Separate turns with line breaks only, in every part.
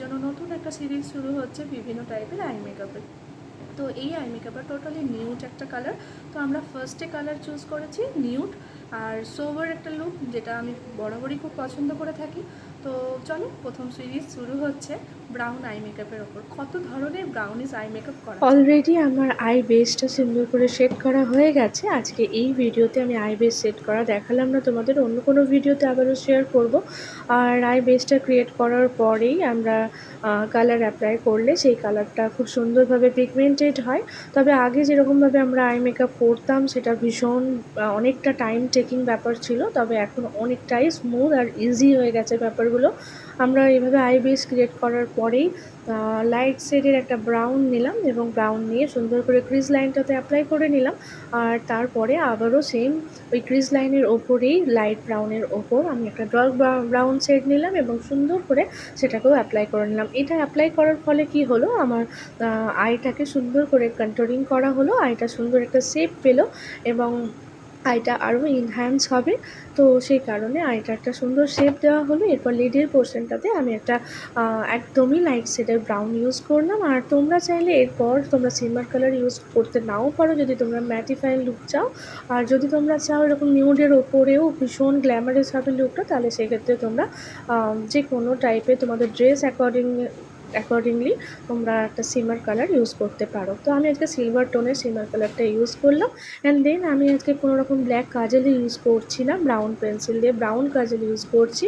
জন্য নতুন একটা সিরিজ শুরু হচ্ছে বিভিন্ন টাইপের আই মেকআপের। তো এই আই মেকআপটা টোটালি নিউড একটা কালার। তো আমরা ফার্স্টে কালার চুজ করেছি নিউড আর সোবার একটা লুক, যেটা আমি বরাবরই খুব পছন্দ করে থাকি। তো চলো, প্রথম সিরিজ শুরু হচ্ছে ব্রাউন আই মেকআপের ওপর। কত ধরনের ব্রাউনিশ আই মেকআপ করা যায়।
অলরেডি আমার আই বেসটা সুন্দর করে সেট করা হয়ে গেছে। আজকে এই ভিডিওতে আমি আই বেস সেট করা দেখালাম না তোমাদের, অন্য কোনো ভিডিওতে আবারও শেয়ার করব। আর আই বেসটা ক্রিয়েট করার পরেই আমরা কালার অ্যাপ্লাই করলে সেই কালারটা খুব সুন্দরভাবে পিগমেন্টেড হয়। তবে আগে যেরকমভাবে আমরা আই মেকআপ করতাম সেটা ভীষণ অনেকটা টাইম টেকিং ব্যাপার ছিল, তবে এখন অনেকটাই স্মুথ আর ইজি হয়ে গেছে ব্যাপারগুলো। আমরা এইভাবে আই বেস ক্রিয়েট করার পরেই লাইট শেডের একটা ব্রাউন নিলাম এবং ব্রাউন নিয়ে সুন্দর করে ক্রিজ লাইনটাতে অ্যাপ্লাই করে নিলাম। আর তারপরে আবারও সেম ওই ক্রিজ লাইনের ওপরেই লাইট ব্রাউনের ওপর আমি একটা ডার্ক ব্রাউন শেড নিলাম এবং সুন্দর করে সেটাকেও অ্যাপ্লাই করে নিলাম। এটা অ্যাপ্লাই করার ফলে কি হলো, আমার আইটাকে সুন্দর করে কন্ট্রোলিং করা হলো, আইটা সুন্দর একটা শেপ পেলো এবং আইটা আরও এনহ্যান্স হবে। তো সেই কারণে আইটা একটা সুন্দর শেপ দেওয়া হলো। এরপর লিডের পোর্শনটাতে আমি একটা একদমই লাইট শেডের ব্রাউন ইউজ করলাম। আর তোমরা চাইলে এরপর তোমরা সিলভার কালার ইউজ করতে নাও পারো যদি তোমরা ম্যাটিফাই লুক চাও। আর যদি তোমরা চাও এরকম নিউডের ওপরেও ভীষণ গ্ল্যামারাস হবে লুকটা, তাহলে সেক্ষেত্রে তোমরা যে কোনো টাইপের তোমাদের ড্রেস অ্যাকর্ডিংলি তোমরা একটা সিলভার কালার ইউজ করতে পারো। তো আমি আজকে সিলভার টোনের সিলভার কালারটা ইউজ করলাম। অ্যান্ড দেন আমি আজকে কোনো রকম ব্ল্যাক কাজল ইউজ করছি না, ব্রাউন পেন্সিল দিয়ে ব্রাউন কাজল ইউজ করছি।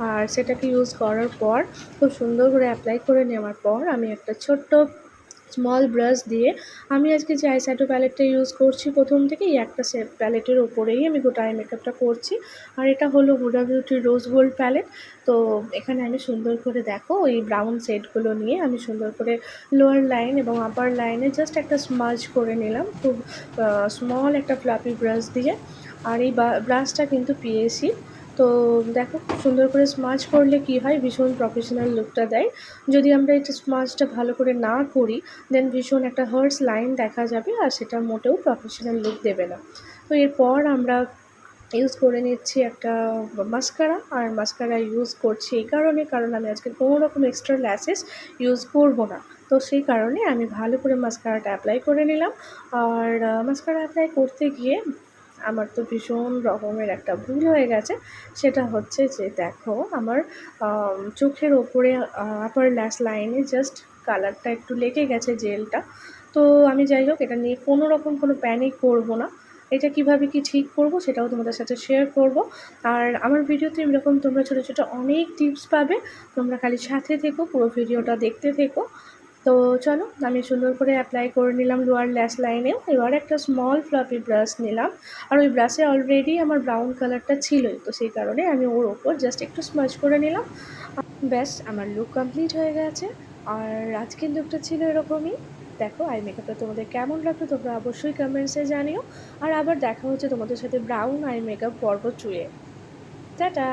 আর সেটাকে ইউজ করার পর খুব সুন্দর করে অ্যাপ্লাই করে নেওয়ার পর আমি একটা ছোট্ট স্মল ব্রাশ দিয়ে আমি আজকে যে আই শ্যাডো প্যালেটটা ইউজ করছি প্রথম থেকেই একটা প্যালেটের ওপরেই আমি গোটা আই মেকআপটা করছি। আর এটা হলো হুডা বিউটির রোজ গোল্ড প্যালেট। তো এখানে আমি সুন্দর করে দেখো ওই ব্রাউন শেডগুলো নিয়ে আমি সুন্দর করে লোয়ার লাইন এবং আপার লাইনে জাস্ট একটা স্মাজ করে নিলাম খুব স্মল একটা ফ্লাফি ব্রাশ দিয়ে। আর এই ব্রাশটা কিন্তু পিএসি। তো দেখো খুব সুন্দর করে স্মাজ করলে কি হয়, ভীষণ প্রফেশনাল লুকটা দেয়। যদি আমরা এটা স্মাজটা ভালো করে না করি দেন ভীষণ একটা হার্স লাইন দেখা যাবে আর সেটা মোটেও প্রফেশনাল লুক দেবে না। তো এরপর আমরা ইউজ করে নিচ্ছি একটা মাস্কারা। আর মাস্কারা ইউজ করছি এই কারণ আমি আজকে কোনো রকম এক্সট্রা ল্যাশেস ইউজ করব না। তো সেই কারণে আমি ভালো করে মাস্কারাটা অ্যাপ্লাই করে নিলাম। আর মাস্কারা অ্যাপ্লাই করতে গিয়ে আমার তো ভীষণ রকমের একটা ভুল হয়ে গেছে। সেটা হচ্ছে যে দেখো আমার চোখের ওপরে আপার ল্যাশ লাইনে জাস্ট কালারটা একটু লেগে গেছে জেলটা। তো আমি যাই হোক এটা নিয়ে কোনো রকম কোনো প্যানিক করব না। এটা কিভাবে কি ঠিক করব সেটাও তোমাদের সাথে শেয়ার করব। আর আমার ভিডিওতে এরকম তোমরা ছোটো ছোটো অনেক টিপস পাবে, তোমরা খালি সাথে থেকো, পুরো ভিডিওটা দেখতে থেকো। তো চলো আমি সুন্দর করে অ্যাপ্লাই করে নিলাম লোয়ার ল্যাশ লাইনেও। এবার একটা স্মল ফ্লাফি ব্রাশ নিলাম। আর ওই ব্রাশে অলরেডি আমার ব্রাউন কালারটা ছিলই, তো সেই কারণে আমি ওর ওপর জাস্ট একটু স্মাচ করে নিলাম। ব্যাস আমার লুক কমপ্লিট হয়ে গেছে। আর আজকের লুকটা ছিল এরকমই। দেখো আই মেকআপটা তোমাদের কেমন লাগলো তোমরা অবশ্যই কমেন্টসে জানিও। আর আবার দেখা হচ্ছে তোমাদের সাথে ব্রাউন আই মেকআপ পর্ব 2-এ। টাটা।